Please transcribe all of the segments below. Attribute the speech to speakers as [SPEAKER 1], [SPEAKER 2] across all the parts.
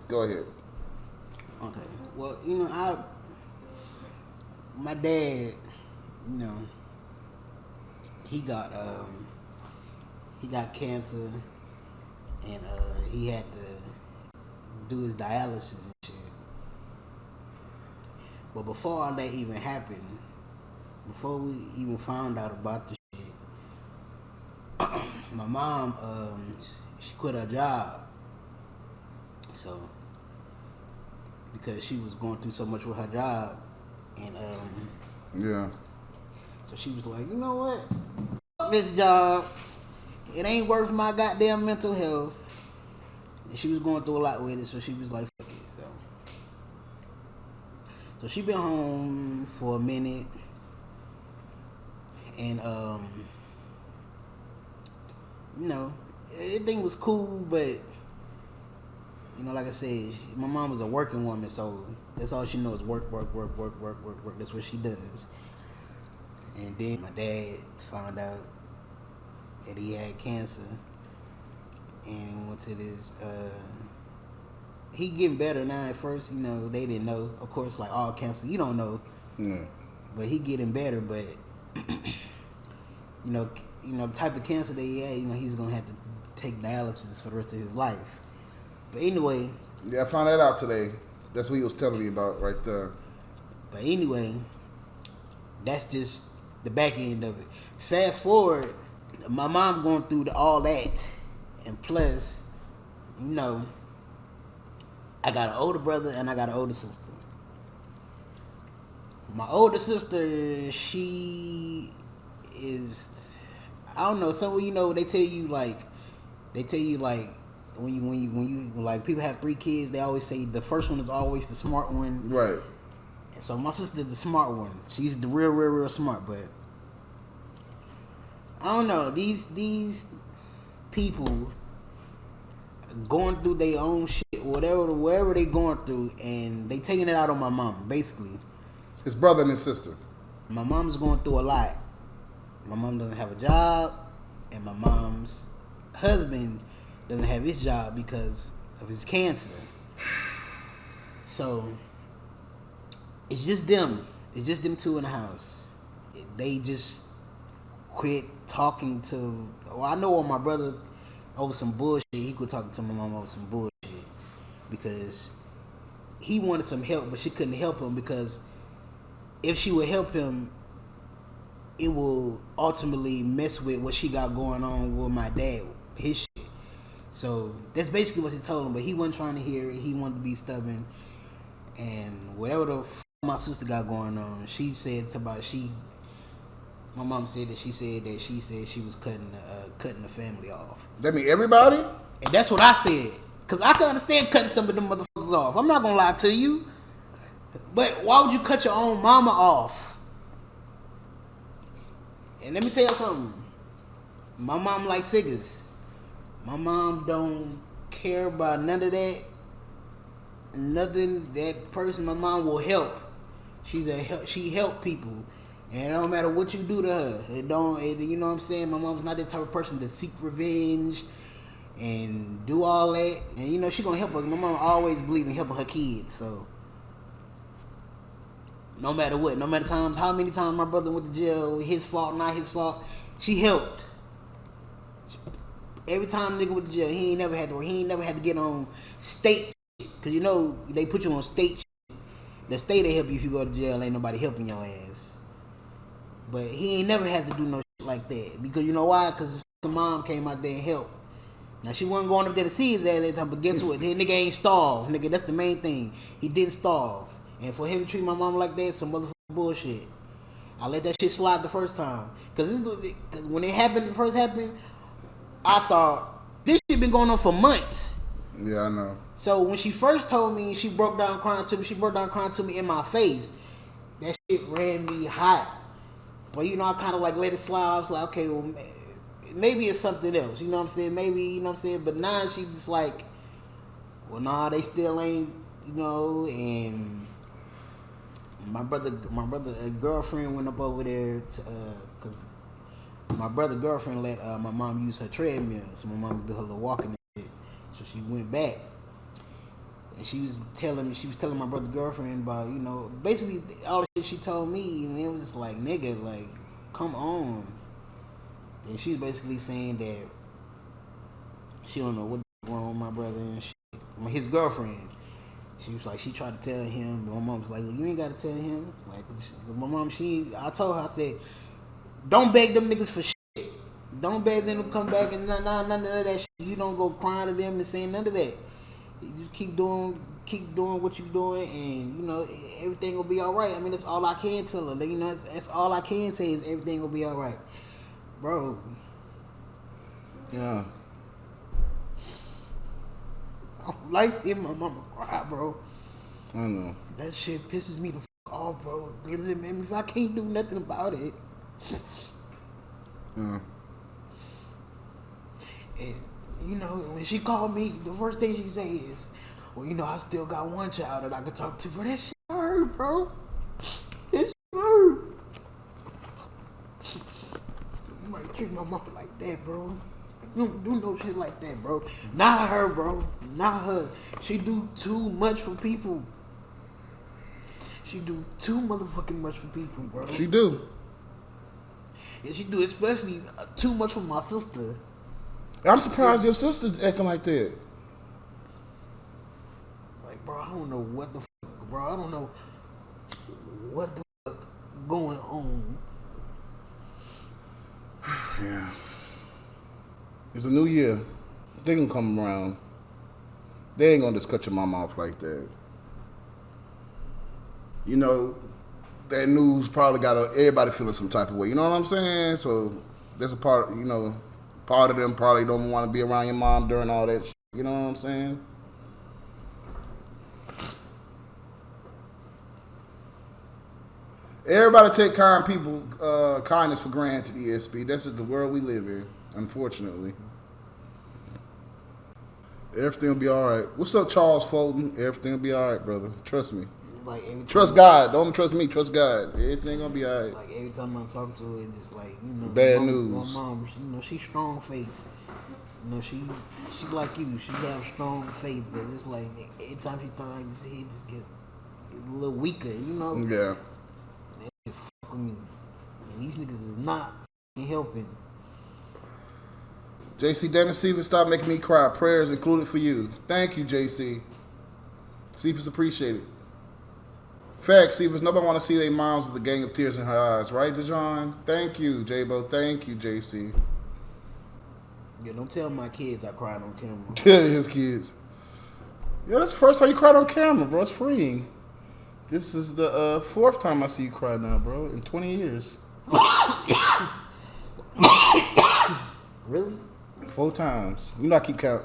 [SPEAKER 1] Go ahead.
[SPEAKER 2] Okay. Well, my dad, you know, he got he got cancer, and he had to do his dialysis and shit. But before all that even happened, before we even found out about the shit, my mom she quit her job. So because she was going through so much with her job, and
[SPEAKER 1] Yeah.
[SPEAKER 2] so she was like, you know what, fuck this job, it ain't worth my goddamn mental health. And she was going through a lot with it, so she was like, fuck it. So she been home for a minute, and everything was cool, but like I said, my mom was a working woman, so that's all she knows: work, work, work, work, work, work, work. That's what she does. And then my dad found out that he had cancer, and went to this. He getting better now. At first, they didn't know. Of course, like all cancer, you don't know.
[SPEAKER 1] Yeah.
[SPEAKER 2] But he getting better. But the type of cancer that he had, he's gonna have to take dialysis for the rest of his life. But anyway.
[SPEAKER 1] Yeah, I found that out today. That's what he was telling me about right there.
[SPEAKER 2] But anyway, that's just the back end of it. Fast forward, my mom going through all that, and plus, I got an older brother and I got an older sister. My older sister, she is, I don't know. So they tell you like when you like people have 3 kids, they always say the first one is always the smart one.
[SPEAKER 1] Right.
[SPEAKER 2] And so my sister's the smart one. She's the real smart. But I don't know, these people going through their own shit, wherever they going through, and they taking it out on my mom, basically.
[SPEAKER 1] His brother and his sister.
[SPEAKER 2] My mom's going through a lot. My mom doesn't have a job, and my mom's husband doesn't have his job because of his cancer. So it's just them. It's just them two in the house. They just quit talking to. Well, I know when my brother over some bullshit, he quit talking to my mom over some bullshit because he wanted some help, but she couldn't help him because if she would help him, it will ultimately mess with what she got going on with my dad, his shit. So that's basically what she told him, but he wasn't trying to hear it. He wanted to be stubborn, and whatever the my sister got going on, she said about my mom said that she said she was cutting the family off.
[SPEAKER 1] That mean everybody?
[SPEAKER 2] And that's what I said. Cause I can understand cutting some of them motherfuckers off. I'm not gonna lie to you. But why would you cut your own mama off? And let me tell you something. My mom likes SIGGERS. My mom don't care about none of that. Nothing. That person, my mom will help. She help people. And it don't matter what you do to her. You know what I'm saying? My mom's not that type of person to seek revenge and do all that. And she gonna help her. My mom always believe in helping her kids. So no matter what, no matter how many times my brother went to jail, his fault, not his fault, she helped. Every time nigga went to jail, he ain't never had to get on state shit. Cause they put you on state shit. The state they help you if you go to jail, ain't nobody helping your ass. But he ain't never had to do no shit like that. Because you know why? Because his mom came out there and helped. Now, she wasn't going up there to see his ass that time, but guess what? That nigga ain't starved. Nigga, that's the main thing. He didn't starve. And for him to treat my mom like that, some motherfucking bullshit. I let that shit slide the first time. Because when it happened, I thought, this shit been going on for months.
[SPEAKER 1] Yeah, I know.
[SPEAKER 2] So when she first told me, she broke down crying to me in my face. That shit ran me hot. But I kind of like let it slide. I was like, okay, well, maybe it's something else. You know what I'm saying? Maybe, you know what I'm saying? But now she just like, well, nah, they still ain't, and my brother, a girlfriend went up over there to, cause my brother girlfriend let my mom use her treadmill, so my mom would do her little walking and shit. So she went back, And she was telling my brother's girlfriend about, you know, basically all the shit she told me, and it was just like, nigga, like, come on. And she was basically saying that she don't know what's wrong with my brother and shit. His girlfriend. She was like, she tried to tell him, but my mom was like, look, you ain't gotta tell him. Like, my mom, I told her, I said, don't beg them niggas for shit. Don't beg them to come back and none of that shit. You don't go crying to them and saying none of that. You just keep doing what you're doing, and, you know, everything will be all right. I mean, that's all I can tell her. Like, you know, that's all I can say is everything will be all right. Bro.
[SPEAKER 1] Yeah.
[SPEAKER 2] I don't like seeing my mama cry, bro.
[SPEAKER 1] I know.
[SPEAKER 2] That shit pisses me the fuck off, bro. If I can't do nothing about it.
[SPEAKER 1] Yeah.
[SPEAKER 2] And, you know, when she called me, the first thing she say is, well, you know, I still got one child that I could talk to. Bro, that shit hurt, bro. That shit hurt. You might treat my mama like that, bro. You don't do no shit like that, bro. Not her, bro. Not her. She do too much for people. She do too motherfucking much for people, bro.
[SPEAKER 1] She do.
[SPEAKER 2] Yeah, she do, especially too much for my sister.
[SPEAKER 1] I'm surprised your sister's acting like that.
[SPEAKER 2] Like, bro, I don't know what the fuck, bro. I don't know what the fuck going on.
[SPEAKER 1] Yeah. It's a new year. They gonna come around. They ain't gonna just cut your mama off like that. You know, that news probably got everybody feeling some type of way. You know what I'm saying? So there's a part, you know, part of them probably don't want to be around your mom during all that shit. You know what I'm saying? Everybody take kindness for granted, ESP. That's just the world we live in, unfortunately. Everything will be all right. What's up, Charles Fulton? Everything will be all right, brother. Trust me.
[SPEAKER 2] Like,
[SPEAKER 1] Trust God. Don't trust me. Trust God. Everything gonna be all right.
[SPEAKER 2] Like, every time I talk to her, it's just like, you know,
[SPEAKER 1] Bad
[SPEAKER 2] my
[SPEAKER 1] news.
[SPEAKER 2] mom, you know, she's strong faith. You know, she like you. She have strong faith, but it's like every time she thought like this, head just get a little weaker. You know.
[SPEAKER 1] Yeah.
[SPEAKER 2] That shit fuck with me, and these niggas is not helping.
[SPEAKER 1] JC Dennis, Sefus, stop making me cry. Prayers included for you. Thank you, JC. Sefus appreciate it. Facts, Sefus. Nobody want to see their moms with a gang of tears in her eyes, right, DeJohn? Thank you, J-Bo. Thank you, JC.
[SPEAKER 2] Yeah, don't tell my kids I cried on camera.
[SPEAKER 1] Yeah, his kids. Yeah, that's the first time you cried on camera, bro. It's freeing. This is the fourth time I see you cry now, bro, in 20 years.
[SPEAKER 2] Really?
[SPEAKER 1] 4 times. You know I keep count.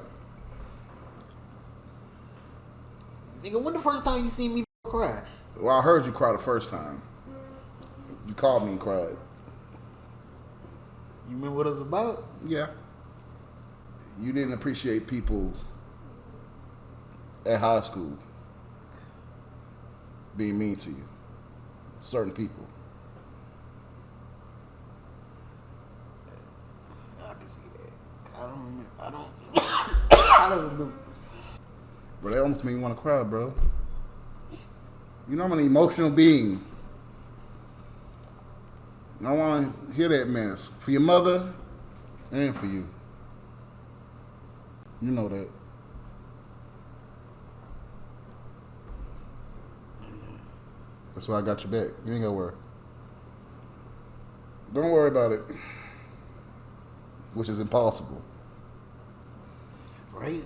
[SPEAKER 2] Nigga, when the first time you seen me cry?
[SPEAKER 1] Well, I heard you cry the first time. You called me and cried.
[SPEAKER 2] You remember what it was about?
[SPEAKER 1] Yeah. You didn't appreciate people at high school being mean to you. Certain people.
[SPEAKER 2] I can see that. I don't remember. I don't remember.
[SPEAKER 1] Bro, that almost made me want to cry, bro. You know I'm an emotional being. I want to hear that mess. For your mother and for you. You know that. That's why I got your back. You ain't got to worry. Don't worry about it. Which is impossible.
[SPEAKER 2] Right?